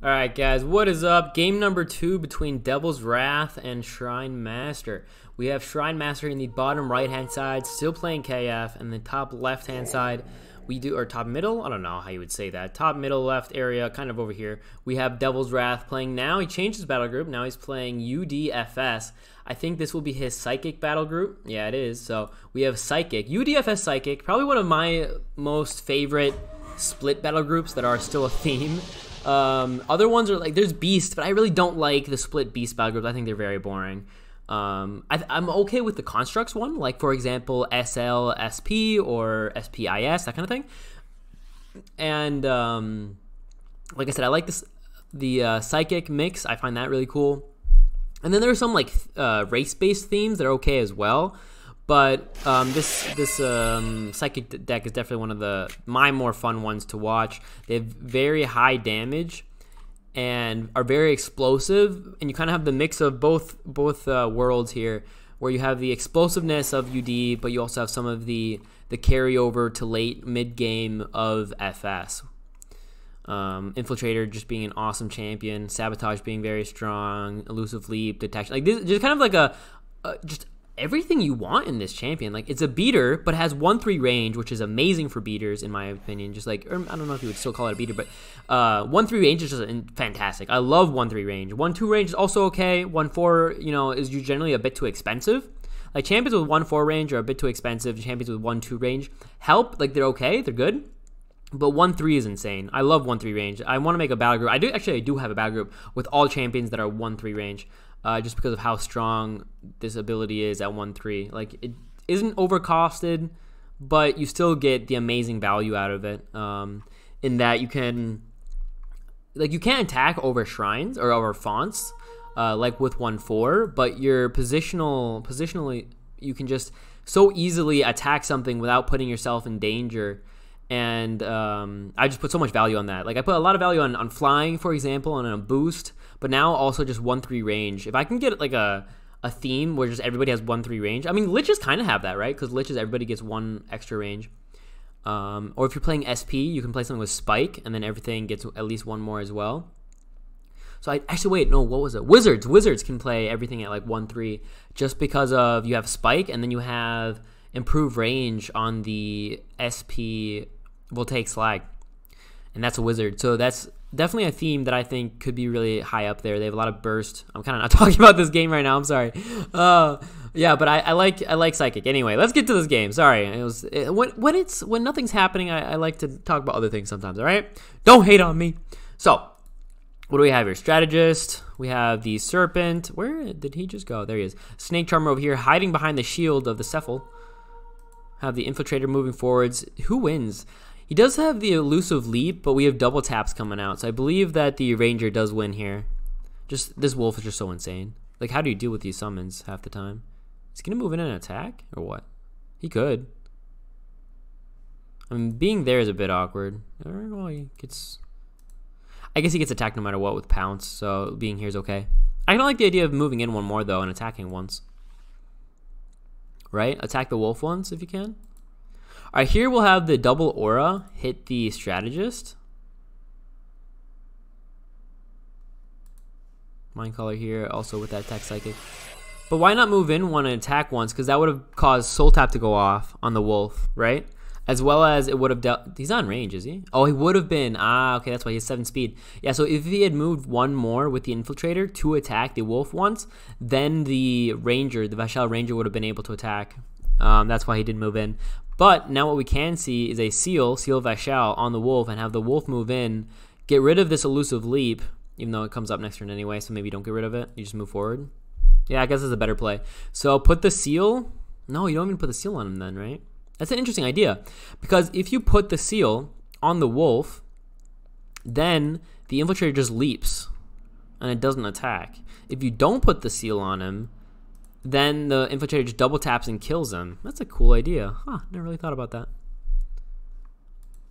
Alright guys, what is up? Game number 2 between DevilsRath and Shrinemaster. We have Shrinemaster in the bottom right hand side, still playing KF, and the top left hand side, or top middle? I don't know how you would say that. Top middle left area, kind of over here. We have DevilsRath playing now. He changed his battle group. Now he's playing UDFS. I think this will be his Psychic battle group. Yeah, it is. So we have Psychic. UDFS Psychic, probably one of my most favorite split battle groups that are still a theme. Other ones are like, there's Beast, but I really don't like the split Beast battle groups. I think they're very boring. I'm okay with the Constructs one, like for example SL, SP, or SPIS, that kind of thing. And like I said, I like the Psychic mix. I find that really cool. And then there are some like race-based themes that are okay as well. But this Psychic deck is definitely one of my more fun ones to watch. They have very high damage and are very explosive, and you kind of have the mix of both worlds here, where you have the explosiveness of UD, but you also have some of the carryover to late mid game of FS. Infiltrator just being an awesome champion, Sabotage being very strong, Elusive Leap, Detection, like this, just kind of like just everything you want in this champion. Like, it's a beater, but has 1-3 range, which is amazing for beaters in my opinion. Just like, or I don't know if you would still call it a beater, but 1-3 range is just fantastic. I love 1-3 range. 1-2 range is also okay. 1-4, you know, is generally a bit too expensive. Like, champions with 1-4 range are a bit too expensive. Champions with 1-2 range help. Like, they're okay, they're good. But 1-3 is insane. I love 1-3 range. I want to make a battle group. I do have a battle group with all champions that are 1-3 range. Just because of how strong this ability is at 1-3. Like, it isn't overcosted, but you still get the amazing value out of it. In that you can't attack over shrines or over fonts, like with 1-4, but you're positionally, you can just so easily attack something without putting yourself in danger. And I just put so much value on that. Like, I put a lot of value on flying, for example, and on a boost, but now also just 1-3 range. If I can get like a theme where just everybody has 1-3 range, I mean, liches kind of have that, right? Because liches, everybody gets 1 extra range. Or if you're playing SP, you can play something with Spike, and then everything gets at least 1 more as well. So wait, no, what was it? Wizards can play everything at like 1-3 just because of you have Spike, and then you have improved range on the SP Voltaic Slag, and that's a wizard. So that's definitely a theme that I think could be really high up there. They have a lot of burst. I'm kind of not talking about this game right now, I'm sorry. Yeah, but I like Psychic. Anyway, let's get to this game. Sorry, when nothing's happening, I like to talk about other things sometimes. All right, don't hate on me. So what do we have here? Strategist. We have the Serpent. Where did he just go? There he is. Snake Charmer over here, hiding behind the shield of the Cephal. Have the Infiltrator moving forwards. Who wins? He does have the Elusive Leap, but we have double taps coming out, so I believe that the Ranger does win here. Just this wolf is just so insane. Like, how do you deal with these summons half the time? Is he gonna move in and attack or what? He could. I mean, being there is a bit awkward. Well, I guess he gets attacked no matter what with Pounce, so being here is okay. I kind of like the idea of moving in 1 more though and attacking once. Right? Attack the wolf once if you can. Alright, here we'll have the double aura hit the strategist. Mind Collar here, also with that attack Psychic. But why not move in 1 and attack once? Because that would have caused Soul Tap to go off on the wolf, right? As well as it would have dealt. He's on range, is he? Oh, he would have been. Ah, okay, that's why he has 7 speed. Yeah, so if he had moved 1 more with the Infiltrator to attack the wolf once, then the Ranger, the Vashal Ranger, would have been able to attack. That's why he did move in. But now what we can see is a Seal Vashal on the wolf, and have the wolf move in, get rid of this Elusive Leap, even though it comes up next turn anyway, so maybe you don't get rid of it. You just move forward. Yeah, I guess it's a better play. So put the Seal. No, you don't even put the Seal on him then, right? That's an interesting idea, because if you put the Seal on the wolf, then the Infiltrator just leaps, and it doesn't attack. If you don't put the Seal on him, then the Infiltrator just double taps and kills him. That's a cool idea. Huh, never really thought about that.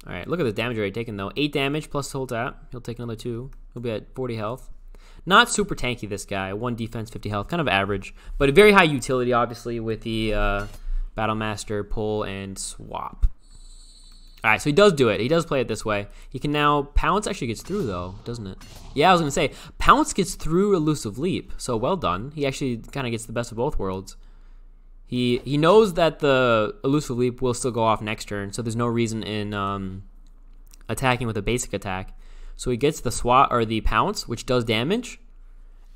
Alright, look at the damage rate taken though. 8 damage plus Soul Tap. He'll take another 2. He'll be at 40 health. Not super tanky, this guy. 1 defense, 50 health. Kind of average. But a very high utility, obviously, with the Battlemaster pull and swap. All right, so he does do it. He does play it this way. He can now pounce. Actually gets through though, doesn't it? Yeah, I was gonna say pounce gets through elusive leap. So well done. He actually kind of gets the best of both worlds. He knows that the elusive leap will still go off next turn, so there's no reason in attacking with a basic attack. So he gets the swat or the pounce, which does damage,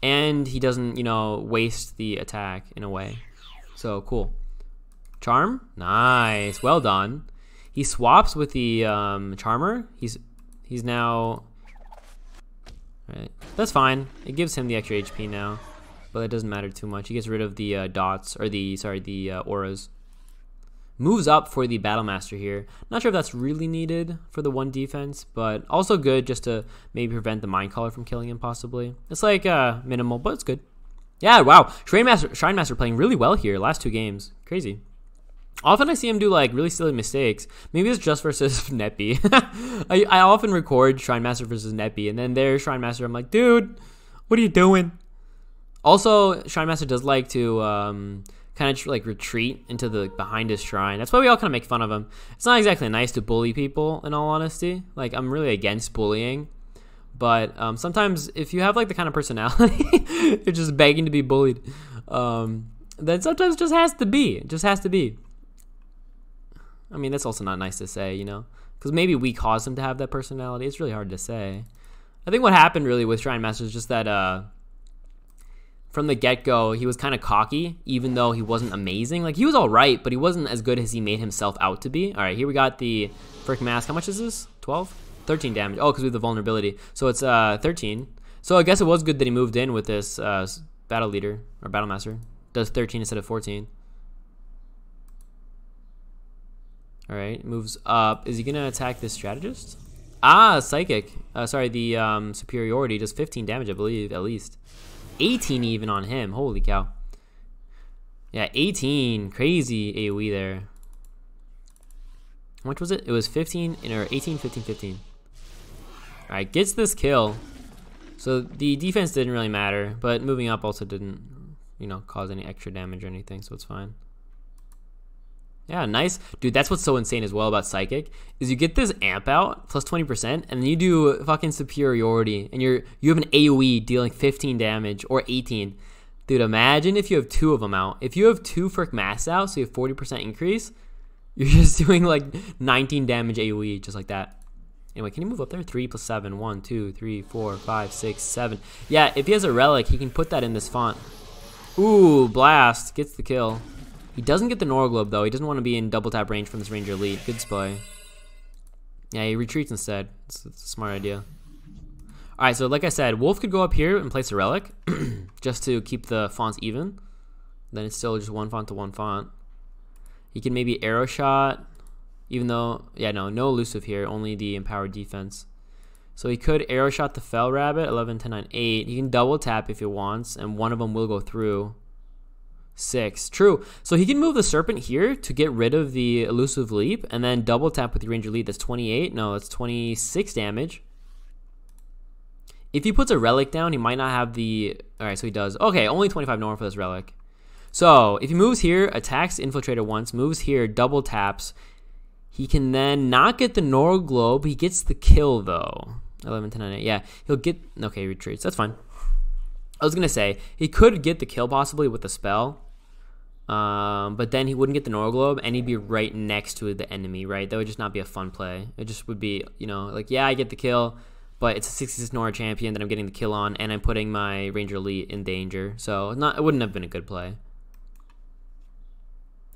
and he doesn't, waste the attack in a way. So cool. Charm, nice, well done. He swaps with the charmer. He's now, right. That's fine. It gives him the extra HP now, but it doesn't matter too much. He gets rid of the dots or the auras. Moves up for the Battlemaster here. Not sure if that's really needed for the 1 defense, but also good just to maybe prevent the Mind Caller from killing him possibly. It's like minimal, but it's good. Yeah, wow. Shrinemaster playing really well here. Last 2 games. Crazy. Often I see him do like really silly mistakes. Maybe it's just versus Neppy. I often record Shrinemaster versus Neppy, and then there's Shrinemaster. I'm like, dude, what are you doing? Also, Shrinemaster does like to kind of like retreat into the behind his shrine. That's why we all kind of make fun of him. It's not exactly nice to bully people, in all honesty. Like, I'm really against bullying, but sometimes if you have like the kind of personality you're just begging to be bullied, then sometimes it just has to be. It just has to be. I mean, that's also not nice to say, because maybe we caused him to have that personality. It's really hard to say. I think what happened really with Shrinemaster is just that from the get-go, he was kind of cocky, even though he wasn't amazing. Like, he was all right, but he wasn't as good as he made himself out to be. All right, here we got the Frick Mask. How much is this? 12? 13 damage. Oh, because we have the vulnerability. So it's 13. So I guess it was good that he moved in with this Battle Leader, or Battlemaster. Does 13 instead of 14. All right, moves up. Is he going to attack this Strategist? Ah, Psychic. Sorry, the Superiority does 15 damage, I believe, at least. 18 even on him. Holy cow. Yeah, 18. Crazy AoE there. How much was it? It was 15 or 18, 15, 15. All right, gets this kill. So the defense didn't really matter, but moving up also didn't, cause any extra damage or anything, so it's fine. Yeah, nice. Dude, that's what's so insane as well about Psychic, is you get this amp out, plus 20%, and then you do fucking Superiority, and you have an AoE dealing 15 damage, or 18. Dude, imagine if you have 2 of them out. If you have 2 Frick Masks out, so you have 40% increase, you're just doing like 19 damage AoE, just like that. Anyway, can you move up there? 3 plus 7. 1, 2, 3, 4, 5, 6, 7. Yeah, if he has a relic, he can put that in this font. Ooh, Blast. Gets the kill. He doesn't get the Nora Globe, though. He doesn't want to be in double tap range from this Ranger Elite. Good display. Yeah, he retreats instead. It's a smart idea. All right, so like I said, Wolf could go up here and place a relic just to keep the fonts even. Then it's still just 1 font to 1 font. He can maybe Arrow Shot, even though, yeah, no elusive here, only the empowered defense. So he could Arrow Shot the Fell Rabbit, 11, 10, 9, 8. He can double tap if he wants, and one of them will go through. 6. True. So he can move the Serpent here to get rid of the elusive leap, and then double tap with the Ranger Lead. That's 28. No, that's 26 damage. If he puts a relic down, he might not have the... Alright, so he does. Okay, only 25 Nora for this relic. So if he moves here, attacks Infiltrator once, moves here, double taps, he can then not get the Nora Globe. He gets the kill, though. 11, 10, 9, 8. Yeah, he'll get... Okay, he retreats. That's fine. I was going to say, he could get the kill possibly with the spell. But then he wouldn't get the Nora Globe, and he'd be right next to the enemy, right? That would just not be a fun play. It just would be, like, yeah, I get the kill, but it's a 66 Nora champion that I'm getting the kill on, and I'm putting my Ranger Elite in danger. So it wouldn't have been a good play.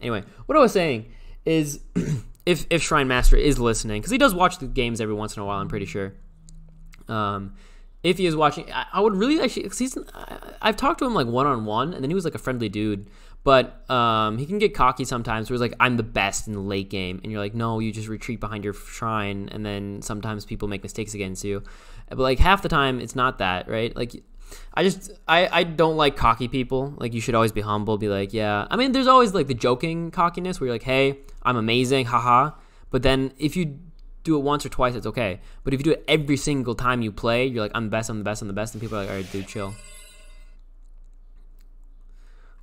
Anyway, what I was saying is, if Shrinemaster is listening, because he does watch the games every once in a while, I'm pretty sure. If he is watching, I would really actually, because I've talked to him like one-on-one, and then he was like a friendly dude. But he can get cocky sometimes where he's like, I'm the best in the late game. And you're like, no, you just retreat behind your shrine. And then sometimes people make mistakes against you. But like half the time, it's not that, right? Like, I don't like cocky people. Like, you should always be humble, be like, yeah. I mean, there's always like the joking cockiness where you're like, hey, I'm amazing, haha. But then if you do it once or twice, it's okay. But if you do it every single time you play, you're like, I'm the best, I'm the best, I'm the best. And people are like, all right, dude, chill.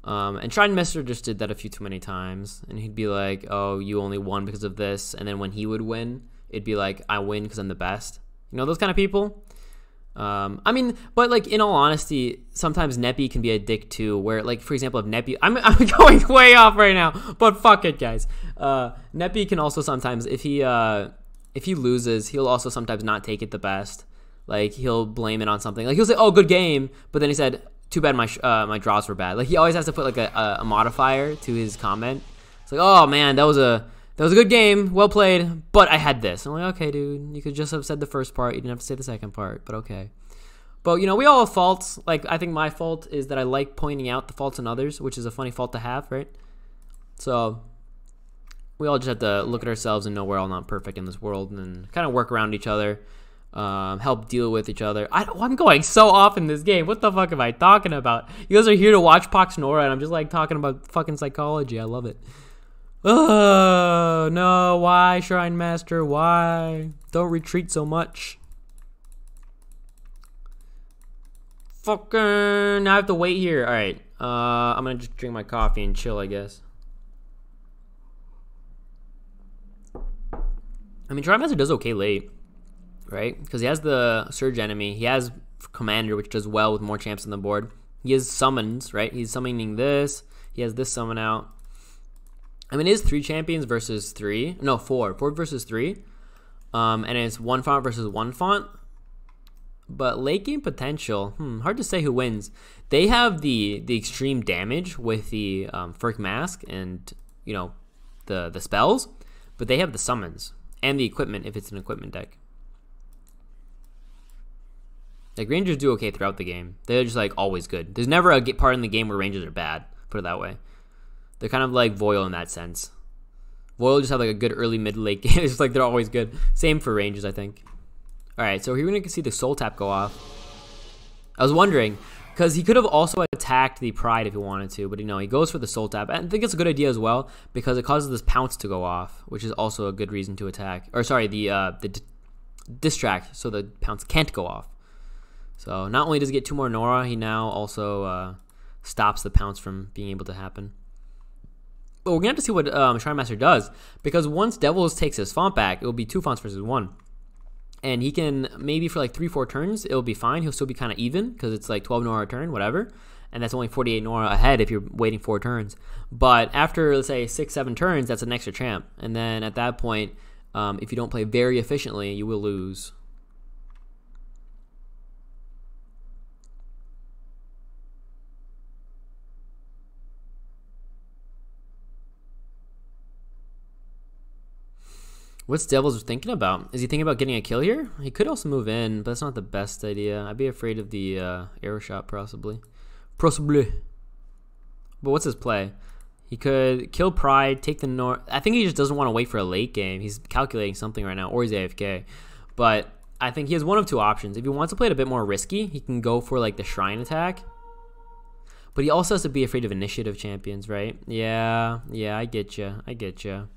And Shrinemaster just did that a few too many times, and he'd be like, oh, you only won because of this, and then when he would win, it'd be like, I win because I'm the best. You know, those kind of people. I mean, but like in all honesty, sometimes Neppy can be a dick too, where like, for example, if Neppy, I'm going way off right now, but fuck it, guys. Neppy can also sometimes, if he loses, he'll also sometimes not take it the best. Like he'll blame it on something. Like he'll say, oh, good game, but then he said, too bad my draws were bad. Like he always has to put like a modifier to his comment. It's like, oh man, that was a good game, well played, but I had this. I'm like, okay, dude, you could just have said the first part. You didn't have to say the second part, but okay. But you know, we all have faults. Like I think my fault is that I like pointing out the faults in others, which is a funny fault to have, right? So we all just have to look at ourselves and know we're all not perfect in this world, and kind of work around each other. Help deal with each other. I'm going so off in this game. What the fuck am I talking about? You guys are here to watch Poxnora, and I'm just like talking about fucking psychology. I love it. Oh no! Why, Shrinemaster? Why? Don't retreat so much. Fucking! Now I have to wait here. All right. I'm gonna just drink my coffee and chill, I guess. I mean, Shrinemaster does okay late. Right? Because he has the Surge enemy. He has Commander, which does well with more champs on the board. He has summons, right? He's summoning this. He has this summon out. I mean, it is 3 champions versus 3. No, 4. 4 versus 3. And it's 1 font versus 1 font. But late game potential, hard to say who wins. They have the extreme damage with the Ferk Mask and, you know, the spells. But they have the summons and the equipment if it's an equipment deck. Like, Rangers do okay throughout the game. They're just, like, always good. There's never a part in the game where Rangers are bad, put it that way. They're kind of like Voil in that sense. Voil just have, like, a good early, mid, late game. It's just, like, they're always good. Same for Rangers, I think. Alright, so here we're going to see the Soul Tap go off. I was wondering, because he could have also attacked the Pride if he wanted to, but, you know, he goes for the Soul Tap. And I think it's a good idea as well, because it causes this Pounce to go off, which is also a good reason to attack. Or, sorry, the Distract, so the Pounce can't go off. So not only does he get 2 more Nora, he now also stops the Pounce from being able to happen. But we're going to have to see what Shrinemaster does, because once Devils takes his font back, it will be 2 fonts versus 1. And he can, maybe for like 3-4 turns, it'll be fine. He'll still be kind of even, because it's like 12 Nora a turn, whatever. And that's only 48 Nora ahead if you're waiting 4 turns. But after, let's say, 6-7 turns, that's an extra champ. And then at that point, if you don't play very efficiently, you will lose. What's Devils thinking about? Is he thinking about getting a kill here? He could also move in, but that's not the best idea. I'd be afraid of the arrow shot, possibly. Possibly. But what's his play? He could kill Pride, take the North. I think he just doesn't want to wait for a late game. He's calculating something right now, or he's AFK. But I think he has one of 2 options. If he wants to play it a bit more risky, he can go for like the Shrine attack. But he also has to be afraid of initiative champions, right? Yeah, I get you.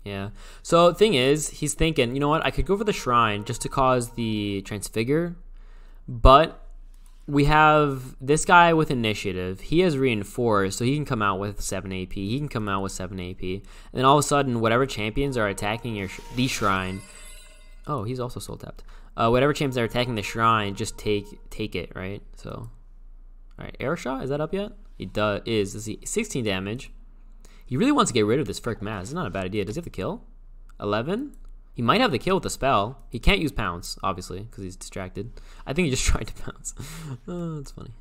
Yeah. So the thing is, he's thinking, you know what? I could go for the Shrine just to cause the Transfigure, but we have this guy with initiative. He has reinforced, so he can come out with 7 AP. He can come out with 7 AP. And then all of a sudden, whatever champions are attacking the Shrine... Oh, he's also soul tapped. Whatever champions are attacking the Shrine, just take it, right? So, alright, Arrow Shot, is that up yet? It is. Let's see, 16 damage. He really wants to get rid of this Ferk Mask. It's not a bad idea. Does he have the kill? 11? He might have the kill with the spell. He can't use Pounce, obviously, because he's distracted. I think he just tried to Pounce. Oh, that's funny.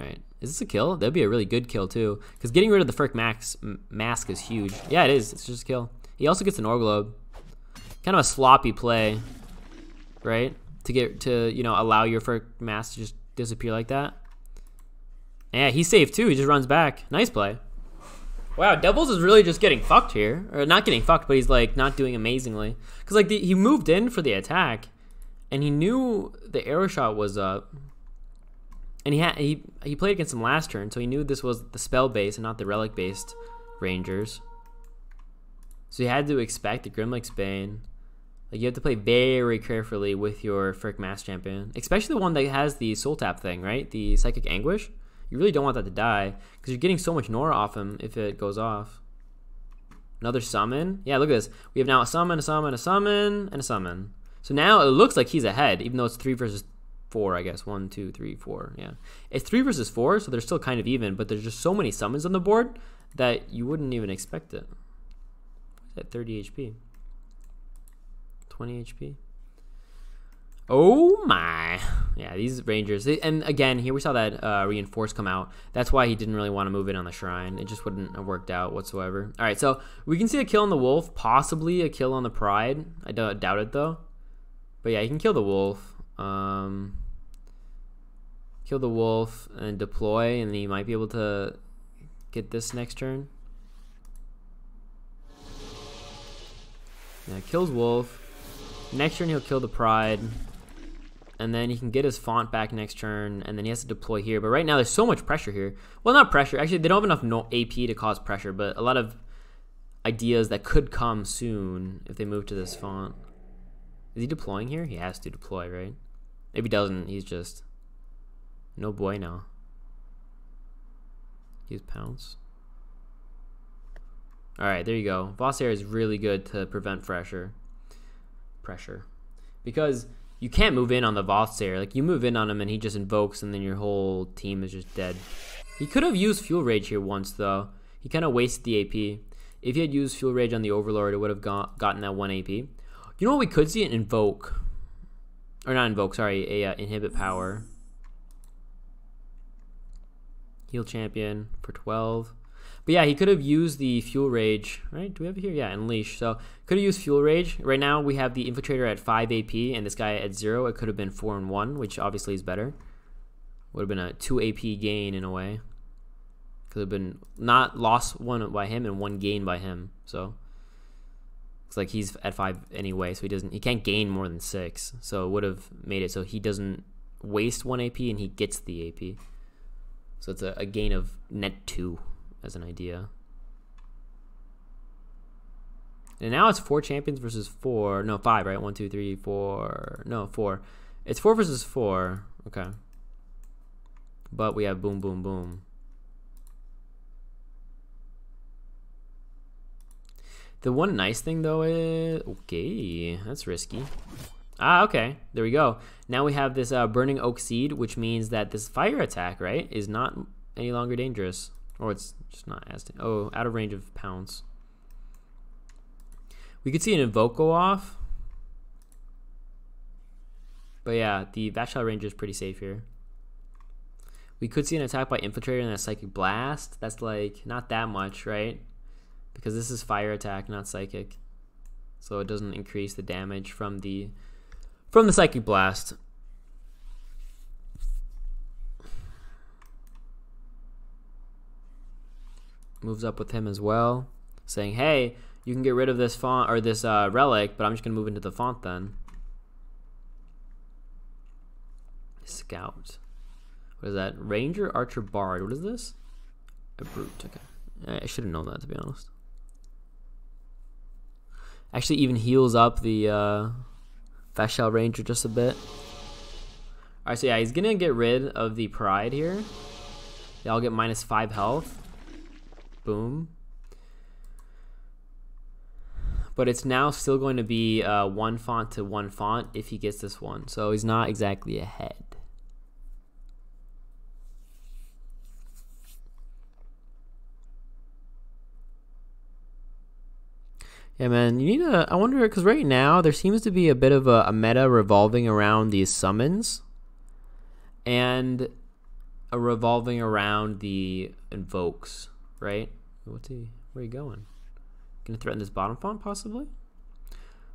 Alright, is this a kill? That'd be a really good kill, too. Because getting rid of the Ferk Mask is huge. Yeah, it is. It's just a kill. He also gets an Orglobe. Kind of a sloppy play, right? To you know, allow your Ferk Mask to just disappear like that. Yeah, he's safe, too. He just runs back. Nice play. Wow, Devils is really just getting fucked here. Or not getting fucked, but he's like not doing amazingly. Because like he moved in for the attack, and he knew the arrow shot was up. And he played against him last turn, so he knew this was the spell based and not the relic based Rangers. So he had to expect the Grimlick's Bane. Like you have to play very carefully with your Ferk Mask champion, especially the one that has the soul tap thing, right? The Psychic Anguish. You really don't want that to die because you're getting so much Nora off him if it goes off. Another summon. Yeah, look at this. We have now a summon, a summon, a summon, and a summon. So now it looks like he's ahead, even though it's 3 versus 4, I guess. 1, 2, 3, 4. Yeah. It's 3 versus 4, so they're still kind of even, but there's just so many summons on the board that you wouldn't even expect it. At 30 HP. 20 HP. Oh my. Yeah, these Rangers. And again, here we saw that Reinforce come out. That's why he didn't really want to move in on the Shrine. It just wouldn't have worked out whatsoever. All right, so we can see a kill on the Wolf, possibly a kill on the Pride. I doubt it, though. But yeah, you can kill the Wolf. Kill the Wolf and deploy, and then you might be able to get this next turn. Yeah, kills Wolf. Next turn, he'll kill the Pride. And then he can get his font back next turn, and then he has to deploy here. But right now, there's so much pressure here. Well, not pressure. Actually, they don't have enough AP to cause pressure, but a lot of ideas that could come soon if they move to this font. Is he deploying here? He has to deploy, right? If he doesn't, he's just no bueno. Use pounce. All right, there you go. Boss Air is really good to prevent pressure. Because you can't move in on the Vothsayer. Like, you move in on him and he just invokes and then your whole team is just dead. He could have used Fuel Rage here once, though. He kind of wasted the AP. If he had used Fuel Rage on the Overlord, it would have gotten that 1 AP. You know what we could see? An Invoke. Or not Invoke, sorry. A Inhibit Power. Heal Champion for 12. But yeah, he could have used the Fuel Rage, right? Do we have it here? Yeah, Unleash. So could have used Fuel Rage. Right now we have the Infiltrator at 5 AP and this guy at 0. It could have been 4 and 1, which obviously is better. Would have been a 2 AP gain in a way. Could have been not lost 1 by him and 1 gain by him. So it's like he's at 5 anyway, so he can't gain more than 6. So it would have made it so he doesn't waste 1 AP and he gets the AP. So it's a gain of net 2. As an idea. And now it's 4 champions versus 4. No, 5, right? 1, 2, 3, 4. No, 4. It's 4 versus 4. Okay. But we have boom, boom, boom. The one nice thing, though, is... Okay, that's risky. Ah, okay. There we go. Now we have this Burning Oak Seed, which means that this fire attack, right, is not any longer dangerous. Or it's just not as... Oh, out of range of pounce. We could see an Invoke go off. But yeah, the Vatshile Ranger is pretty safe here. We could see an attack by Infiltrator and a Psychic Blast. That's like not that much, right? Because this is fire attack, not psychic. So it doesn't increase the damage from the Psychic Blast. Moves up with him as well, saying, hey, you can get rid of this font or this relic, but I'm just gonna move into the font then. Scout. What is that? Ranger, Archer, Bard. What is this? A Brute. Okay. I should have known that, to be honest. Actually even heals up the Vatshile Ranger just a bit. Alright, so yeah, he's gonna get rid of the Pride here. They all get -5 health. Boom. But it's now still going to be 1 font to 1 font if he gets this one. So he's not exactly ahead. Yeah, man, you need to... I wonder, because right now there seems to be a bit of a meta revolving around these summons. And a revolving around the invokes, right? Where are you going? Gonna threaten this bottom font, possibly?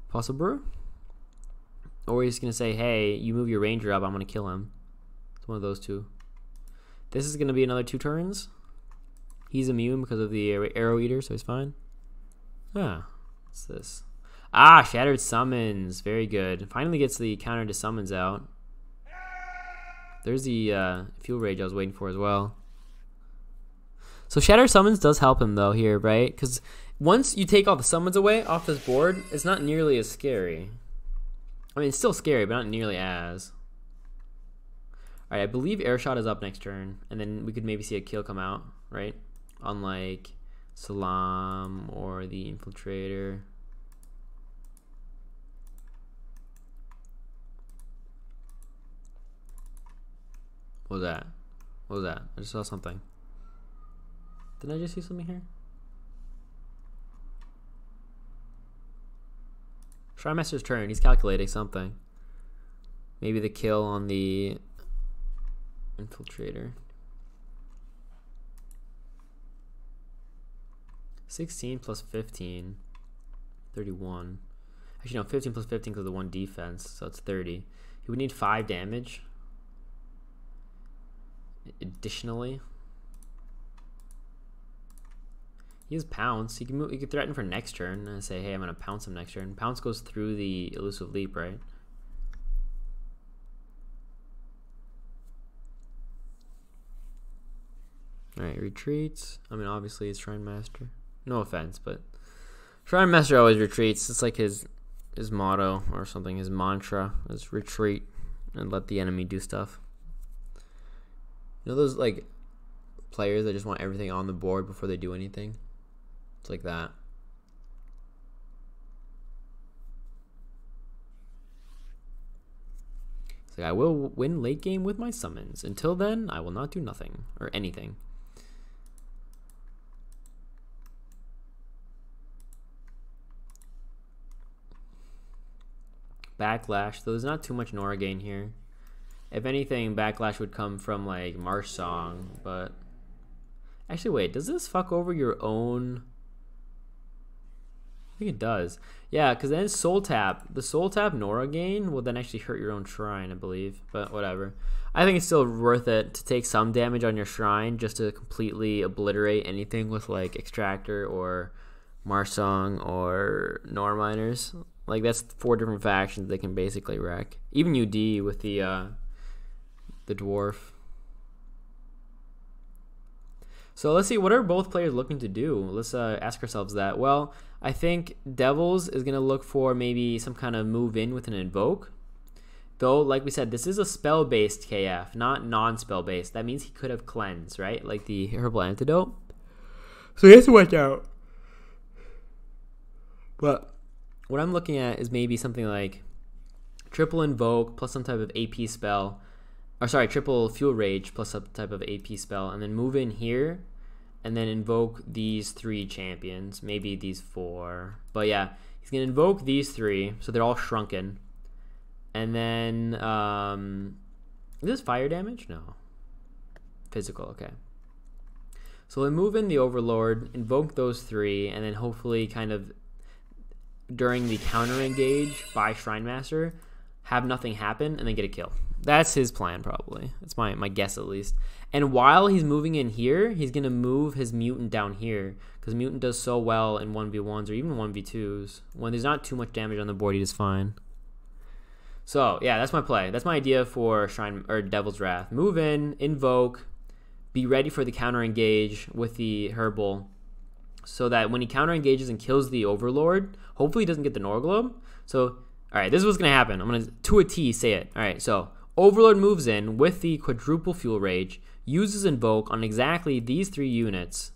Possible? Or he's gonna say, hey, you move your ranger up, I'm gonna kill him. It's one of those two. This is gonna be another 2 turns. He's immune because of the arrow eater, so he's fine. Ah, what's this? Ah, Shattered Summons. Very good. Finally gets the counter to summons out. There's the Fuel Rage I was waiting for as well. So Shatter Summons does help him though here, right? Because once you take all the summons away off this board, it's not nearly as scary. I mean, it's still scary, but not nearly as. All right, I believe air shot is up next turn, and then we could maybe see a kill come out, right? Unlike Salam or the Infiltrator. What was that? What was that? I just saw something. Didn't I just see something here? Shrinemaster's turn. He's calculating something. Maybe the kill on the Infiltrator. 16 plus 15. 31. Actually, no, 15 plus 15 because of the 1 defense, so it's 30. He would need 5 damage. Additionally, he has pounce. He can threaten for next turn and say, "Hey, I'm gonna pounce him next turn." Pounce goes through the elusive leap, right? All right, retreats. I mean, obviously, it's Shrinemaster. No offense, but Shrinemaster always retreats. It's like his motto or something. His mantra is retreat and let the enemy do stuff. You know those like players that just want everything on the board before they do anything? It's like that. It's like, I will win late game with my summons. Until then, I will not do nothing or anything. Backlash. So there's not too much Nora gain here. If anything, backlash would come from like Marsh Song, but actually, wait, does this fuck over your own? I think it does. Yeah, because then Soul Tap, the Soul Tap Nora gain will then actually hurt your own shrine, I believe. But whatever. I think it's still worth it to take some damage on your shrine just to completely obliterate anything with like Extractor or Marsh Song or Nora Miners. Like that's 4 different factions they can basically wreck. Even UD with the dwarf. So let's see, what are both players looking to do? Let's ask ourselves that. Well, I think Devils is going to look for maybe some kind of move in with an invoke. Though, like we said, this is a spell-based KF, not non-spell-based. That means he could have cleanse, right? Like the herbal antidote. So he has to watch out. But what I'm looking at is maybe something like triple invoke plus some type of AP spell. Or sorry, triple fuel rage plus some type of AP spell, and then move in here, and then invoke these 3 champions, maybe these 4. But yeah, he's gonna invoke these 3, so they're all shrunken. And then, is this fire damage? No. Physical, okay. So we'll move in the Overlord, invoke those 3, and then hopefully kind of during the counter engage by Shrinemaster, have nothing happen, and then get a kill. That's his plan, probably. That's my guess, at least. And while he's moving in here, he's going to move his Mutant down here, because Mutant does so well in 1v1s or even 1v2s. When there's not too much damage on the board, he does fine. So, yeah, that's my play. That's my idea for Devil's Wrath. Move in, invoke, be ready for the counter engage with the Herbal, so that when he counter engages and kills the Overlord, hopefully he doesn't get the Norglobe. So, all right, this is what's going to happen. I'm going to, to a T, say it. All right, so Overlord moves in with the quadruple fuel rage, uses invoke on exactly these 3 units.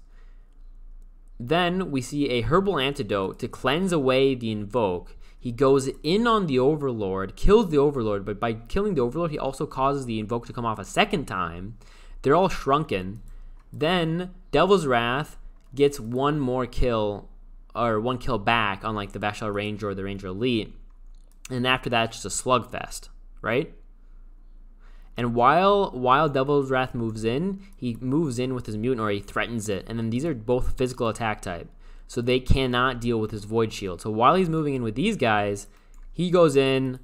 Then we see a herbal antidote to cleanse away the invoke. He goes in on the Overlord, kills the Overlord, but by killing the Overlord, he also causes the invoke to come off a second time. They're all shrunken. Then Devil's Wrath gets 1 more kill, or 1 kill back on like the Vashal Ranger or the Ranger Elite. And after that, it's just a slugfest, right? And while Devil's Wrath moves in, he moves in with his Mutant, or he threatens it. And then these are both physical attack type, so they cannot deal with his Void Shield. So while he's moving in with these guys, he goes in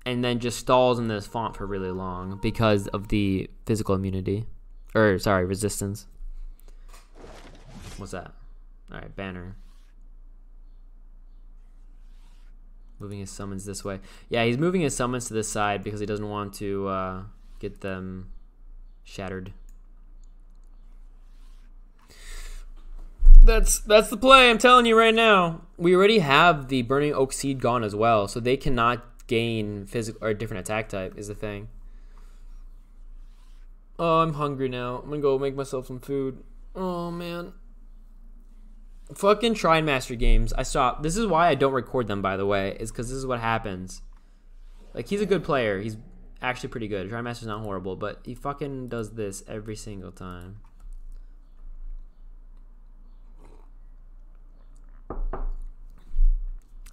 and then just stalls in this font for really long because of the physical immunity. Or, sorry, resistance. What's that? All right, banner. Moving his summons this way. Yeah, he's moving his summons to this side because he doesn't want to get them shattered. That's the play, I'm telling you right now. We already have the Burning Oak Seed gone as well, so they cannot gain physical or different attack type is the thing. Oh, I'm hungry now. I'm gonna go make myself some food. Oh, man. Fucking Shrinemaster games. I stopped. This is why I don't record them, by the way. Is because this is what happens. Like, he's a good player. He's actually pretty good. Shrinemaster's not horrible, but he fucking does this every single time.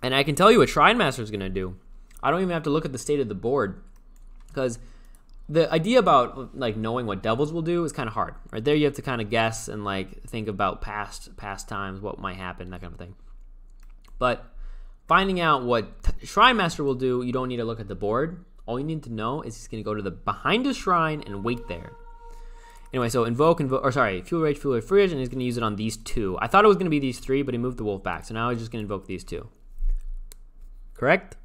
And I can tell you what Shrinemaster's gonna do. I don't even have to look at the state of the board, because the idea about like knowing what Devils will do is kind of hard. Right there, you have to kind of guess and like think about past times, what might happen, that kind of thing. But finding out what Shrinemaster will do, you don't need to look at the board. All you need to know is he's gonna go to the behind his shrine and wait there. Anyway, so Fuel Rage, Free Rage, and he's gonna use it on these two. I thought it was gonna be these three, but he moved the wolf back, so now he's just gonna invoke these two. Correct?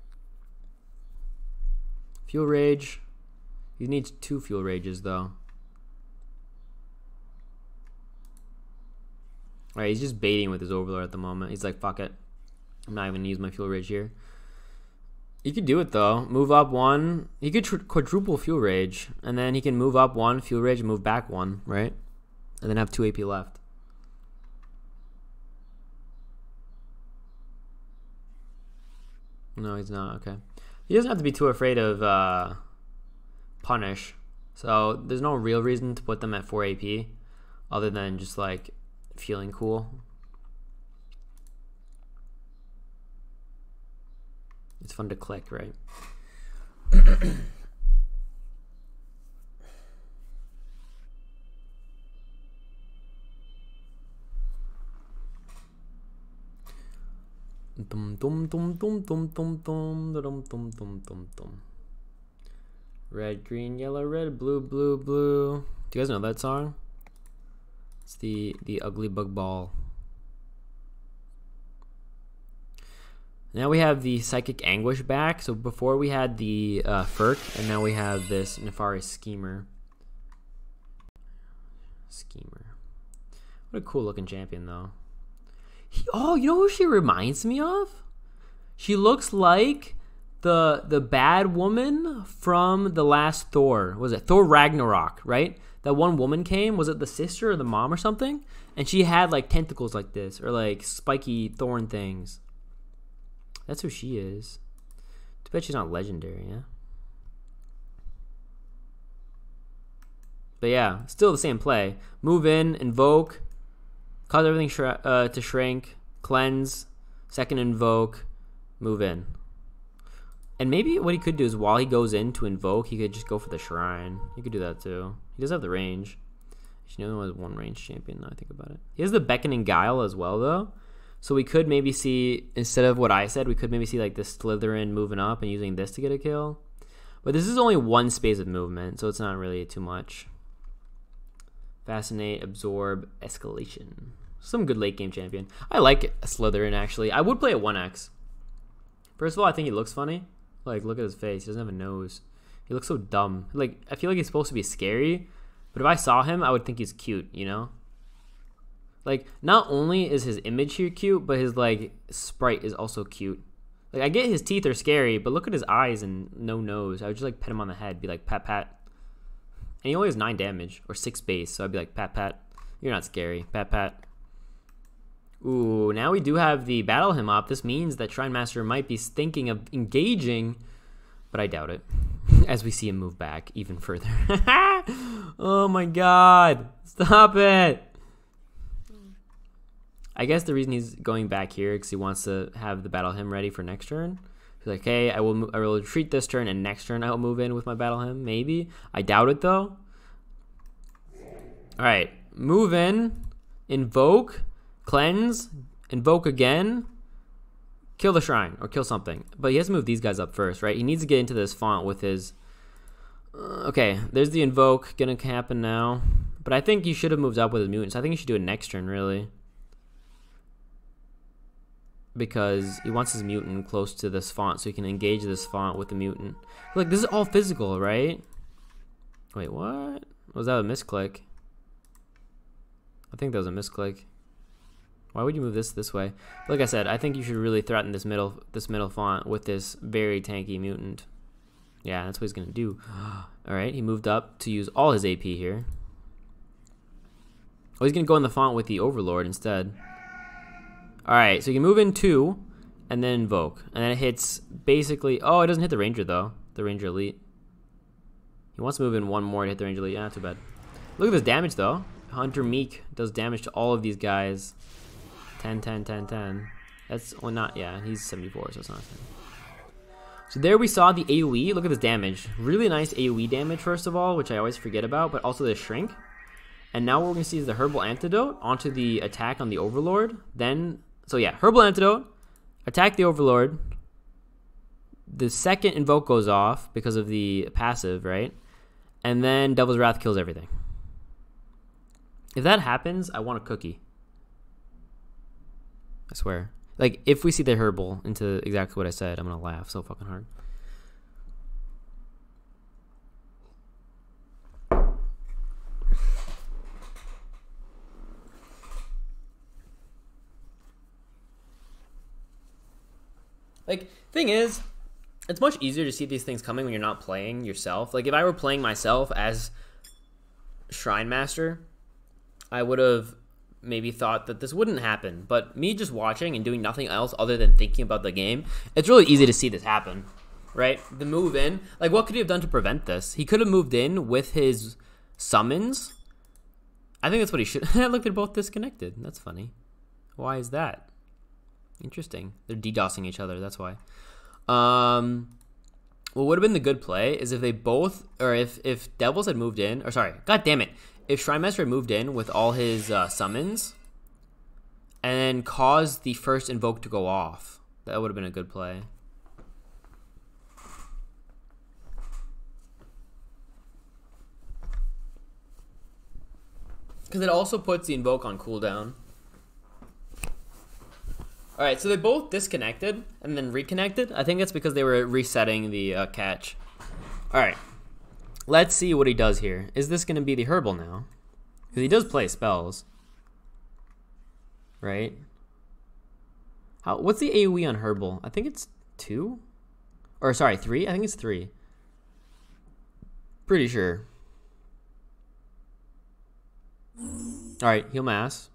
Fuel Rage. He needs 2 Fuel Rages, though. Alright, he's just baiting with his Overlord at the moment. He's like, fuck it. I'm not even going to use my Fuel Rage here. He could do it, though. Move up 1. He could quadruple Fuel Rage. And then he can move up 1, Fuel Rage, and move back 1, right? And then have 2 AP left. No, he's not. Okay. He doesn't have to be too afraid of punish. So there's no real reason to put them at 4 AP other than just like feeling cool. It's fun to click, right? Dum dum dum dum dum dum dum dum dum dum dum dum. Red, green, yellow, red, blue, blue, blue. Do you guys know that song? It's the Ugly Bug Ball. Now we have the Psychic Anguish back. So before we had the Furk, and now we have this Nefarious Schemer. What a cool looking champion, though. Oh, you know who she reminds me of? She looks like the bad woman from the last Thor. What was it? Thor Ragnarok, right? That one woman came. Was it the sister or the mom or something? And she had like tentacles like this, or like spiky thorn things. That's who she is. Too bad she's not legendary, yeah? But yeah, still the same play. Move in, invoke, cause everything to shrink, cleanse, second invoke, move in. And maybe what he could do is while he goes in to invoke, he could just go for the shrine. He could do that too. He does have the range. He only has one range champion now I think about it. He has the Beckoning Guile as well though. So we could maybe see, instead of what I said, we could maybe see like this Slytherin moving up and using this to get a kill. But this is only one space of movement, so it's not really too much. Fascinate, Absorb, Escalation. Some good late game champion. I like Slytherin actually. I would play at 1x. First of all, I think he looks funny. Like, look at his face. He doesn't have a nose. He looks so dumb. Like, I feel like he's supposed to be scary, but if I saw him, I would think he's cute, you know? Like, not only is his image here cute, but his, like, sprite is also cute. Like, I get his teeth are scary, but look at his eyes and no nose. I would just, like, pet him on the head. Be like, pat, pat. And he only has 9 damage, or 6 base, so I'd be like, pat, pat. You're not scary. Pat, pat. Ooh, now we do have the Battle Him up. This means that Shrinemaster might be thinking of engaging, but I doubt it, as we see him move back even further. Oh my god. Stop it. I guess the reason he's going back here is because he wants to have the Battle Him ready for next turn. He's like, hey, I will retreat this turn, and next turn I will move in with my Battle Him. Maybe. I doubt it, though. Alright. Move in. Invoke. Cleanse, invoke again, kill the shrine, or kill something. But he has to move these guys up first, right? He needs to get into this font with his... okay, there's the invoke, gonna happen now. But I think he should have moved up with his mutants. I think he should do it next turn, really. Because he wants his mutant close to this font, so he can engage this font with the mutant. Like, this is all physical, right? Wait, what? Was that a misclick? I think that was a misclick. Why would you move this way? But like I said, I think you should really threaten this middle font with this very tanky mutant. Yeah, that's what he's gonna do. Alright, he moved up to use all his AP here. Oh, he's gonna go in the font with the Overlord instead. Alright, so you can move in 2 and then invoke. And then it hits basically, oh, it doesn't hit the Ranger though. The Ranger Elite. He wants to move in 1 more to hit the Ranger Elite. Yeah, not too bad. Look at this damage though. Hunter Meek does damage to all of these guys. 10, 10, 10, 10. That's, well, not, yeah, he's 74, so it's not 10. So there we saw the AoE. Look at this damage. Really nice AoE damage, first of all, which I always forget about, but also the shrink. And now what we're going to see is the Herbal Antidote onto the attack on the Overlord. Then, so yeah, Herbal Antidote, attack the Overlord. The second invoke goes off because of the passive, right? And then DevilsRath kills everything. If that happens, I want a cookie. I swear. Like, if we see the Herbal into exactly what I said, I'm going to laugh so fucking hard. Like, thing is, it's much easier to see these things coming when you're not playing yourself. Like, if I were playing myself as Shrinemaster, I would have maybe thought that this wouldn't happen. But me just watching and doing nothing else other than thinking about the game, it's really easy to see this happen, right? The move in. Like, what could he have done to prevent this? He could have moved in with his summons. I think that's what he should. Look, they're both disconnected. That's funny. Why is that? Interesting. They're DDoSing each other. That's why. What would have been the good play is if they both, or if Devils had moved in, or sorry, god damn it, if Shrinemaster had moved in with all his summons and caused the first invoke to go off, that would have been a good play. Because it also puts the invoke on cooldown. Alright, so they both disconnected and then reconnected. I think that's because they were resetting the catch. Alright, let's see what he does here. Is this going to be the Herbal now? Because he does play spells. Right? What's the AoE on Herbal? I think it's 2? Or sorry, 3? I think it's 3. Pretty sure. Alright, heal mass.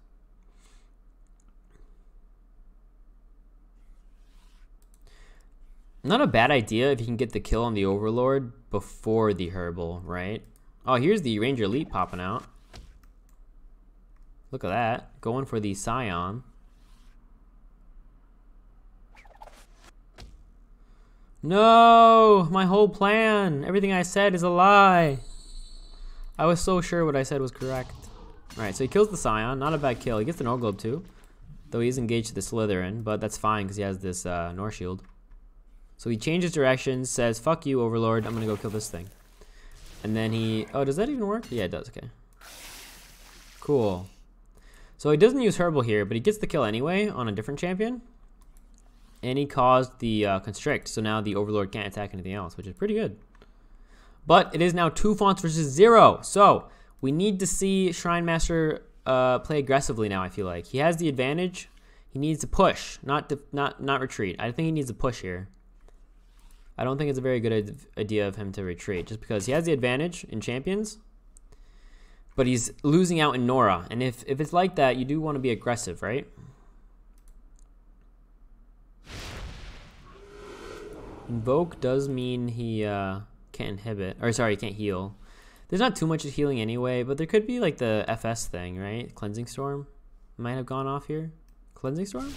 Not a bad idea if you can get the kill on the Overlord before the Herbal, right? Oh, here's the Ranger Elite popping out. Look at that. Going for the Scion. No! My whole plan! Everything I said is a lie! I was so sure what I said was correct. Alright, so he kills the Scion. Not a bad kill. He gets the Null Globe too. Though he's engaged to the Slytherin, but that's fine because he has this North Shield. So he changes directions, says, fuck you, Overlord, I'm gonna go kill this thing. And then he, oh, does that even work? Yeah, it does, okay. Cool. So he doesn't use Herbal here, but he gets the kill anyway on a different champion. And he caused the Constrict, so now the Overlord can't attack anything else, which is pretty good. But it is now 2 fonts versus 0. So we need to see Shrinemaster play aggressively now, I feel like. He has the advantage. He needs to push, not retreat. I think he needs to push here. I don't think it's a very good idea of him to retreat, just because he has the advantage in champions, but he's losing out in Nora. And if it's like that, you do want to be aggressive, right? Invoke does mean he can't inhibit, or sorry, he can't heal. There's not too much healing anyway, but there could be like the FS thing, right? Cleansing Storm might have gone off here. Cleansing Storm?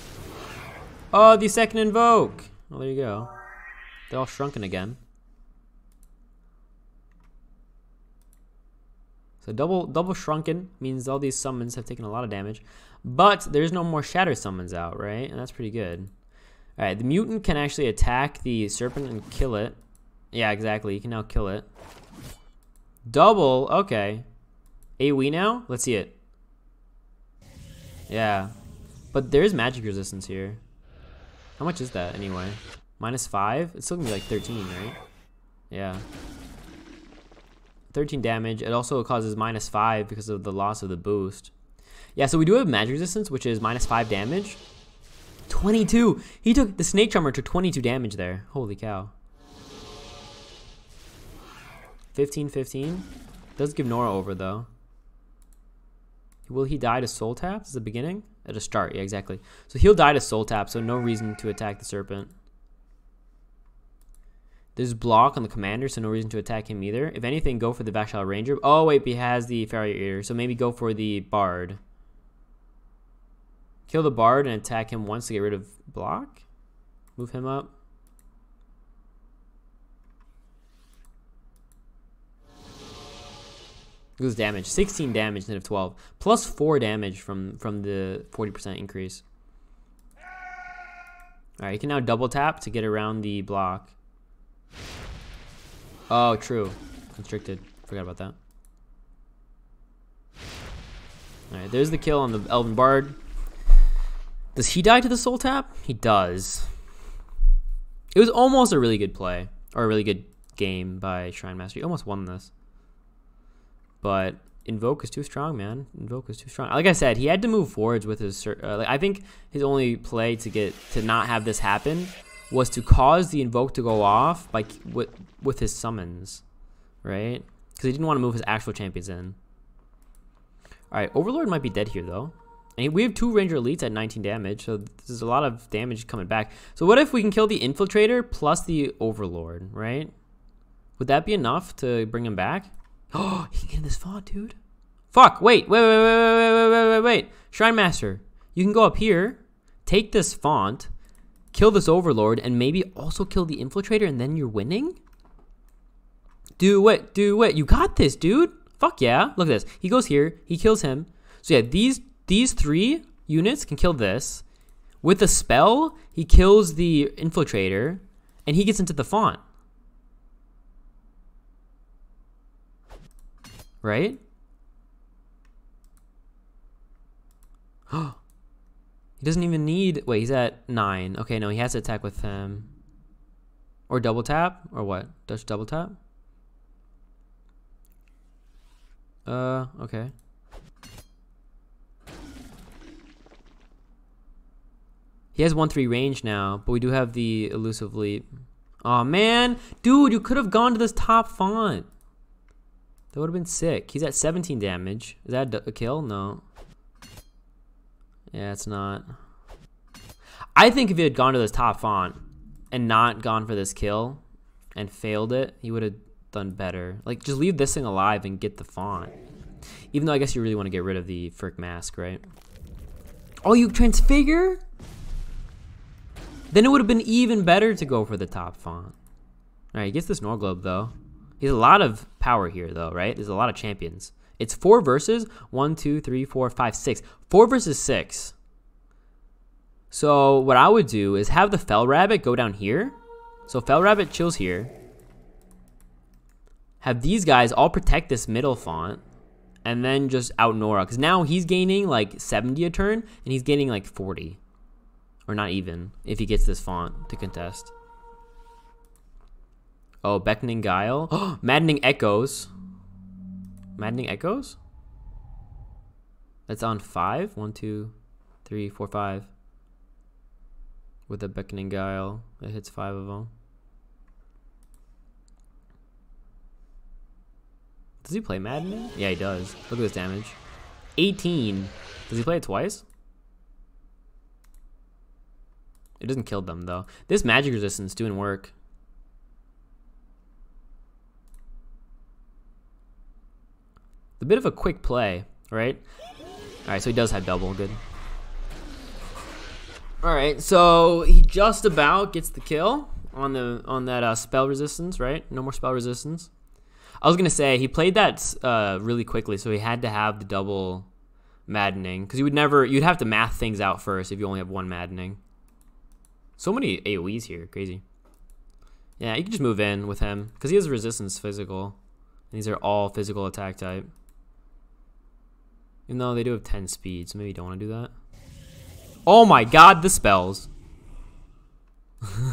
Oh, the second invoke. Well, there you go. They're all shrunken again. So double shrunken means all these summons have taken a lot of damage. But there's no more shatter summons out, right? And that's pretty good. Alright, the mutant can actually attack the serpent and kill it. Yeah, exactly. You can now kill it. Double, okay. AoE now? Let's see it. Yeah. But there is magic resistance here. How much is that anyway? -5? It's still gonna be like 13, right? Yeah. 13 damage. It also causes -5 because of the loss of the boost. Yeah, so we do have magic resistance, which is -5 damage. 22! He took, the Snake Charmer took 22 damage there. Holy cow. 15-15. Does give Nora over, though. Will he die to Soul Tap? This is the beginning? At a start, yeah, exactly. So he'll die to Soul Tap, so no reason to attack the Serpent. There's block on the Commander, so no reason to attack him either. If anything, go for the Vakshal Ranger. Oh, wait, he has the Farrier Eater, so maybe go for the Bard. Kill the Bard and attack him once to get rid of block. Move him up. Look at this damage. 16 damage instead of 12. Plus 4 damage from the 40% increase. Alright, you can now double tap to get around the block. Oh, true. Constricted. Forgot about that. Alright, there's the kill on the Elven Bard. Does he die to the Soul Tap? He does. It was almost a really good play. Or a really good game by Shrinemaster. He almost won this. But Invoke is too strong, man. Invoke is too strong. Like I said, he had to move forwards with his... I think his only play to not have this happen was to cause the Invoke to go off with his summons, right? Because he didn't want to move his actual champions in. All right, Overlord might be dead here, though. And we have 2 Ranger Elites at 19 damage, so there's a lot of damage coming back. So what if we can kill the Infiltrator plus the Overlord, right? Would that be enough to bring him back? Oh, he can get in this font, dude. Fuck, wait. Shrinemaster, you can go up here, take this font, kill this Overlord, and maybe also kill the Infiltrator, and then you're winning? Do it. You got this, dude. Fuck yeah. Look at this. He goes here, he kills him. So yeah, these 3 units can kill this. With a spell, he kills the Infiltrator, and he gets into the font. Right? He doesn't even need... Wait, he's at 9. Okay, no, he has to attack with him. Or double tap? Or what? Does double tap? Okay. He has 1-3 range now, but we do have the elusive leap. Aw, man! Dude, you could have gone to this top font. That would have been sick. He's at 17 damage. Is that a kill? No. Yeah, it's not. I think if he had gone to this top font and not gone for this kill and failed it, he would have done better. Like, just leave this thing alive and get the font. Even though I guess you really want to get rid of the Frick Mask, right? Oh, you transfigure? Then it would have been even better to go for the top font. Alright, he gets this Norglobe, though. He has a lot of power here, though, right? There's a lot of champions. It's 4 versus 1, 2, 3, 4, 5, 6. 4 versus 6. So what I would do is have the Fel Rabbit go down here. So Fel Rabbit chills here. Have these guys all protect this middle font. And then just out Nora. Because now he's gaining like 70 a turn. And he's gaining like 40. Or not even. If he gets this font to contest. Oh, Beckoning Guile. Maddening Echoes. Maddening Echoes? That's on 5. 1, 2, 3, 4, 5. With a Beckoning Guile. It hits 5 of them. Does he play Maddening? Yeah, he does. Look at this damage. 18. Does he play it twice? It doesn't kill them, though. This magic resistance doing work. A bit of a quick play, right? Alright, so he does have double. Good. Alright, so he just about gets the kill on that spell resistance, right? No more spell resistance. I was gonna say he played that really quickly, so he had to have the double maddening because you'd have to math things out first if you only have 1 maddening. So many AoEs here, crazy. Yeah, you can just move in with him because he has resistance physical. And these are all physical attack type. Even though they do have 10 speed, so maybe you don't want to do that. Oh my god, the spells.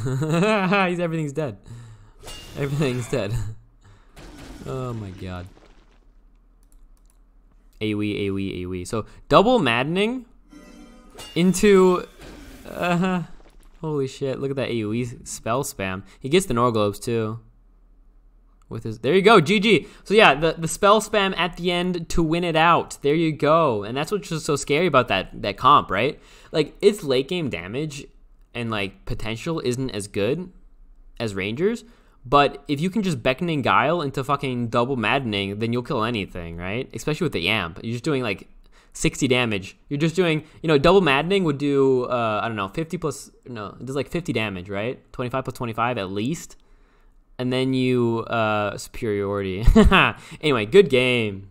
Everything's dead. Everything's dead. Oh my god. AoE, AoE, AoE. So double maddening into... holy shit, look at that AoE spell spam. He gets the Norglobes too. with his. There you go, GG. So yeah, the spell spam at the end to win it out. There you go. And that's what's just so scary about that comp, right? Like, its late game damage and like potential isn't as good as Rangers, but if you can just Beckoning Guile into fucking double maddening, then you'll kill anything, right? Especially with the amp. You're just doing like 60 damage. You're just doing, double maddening would do, I don't know, 50 plus, no, it does like 50 damage, right? 25 plus 25 at least. And then you, superiority. Anyway, good game.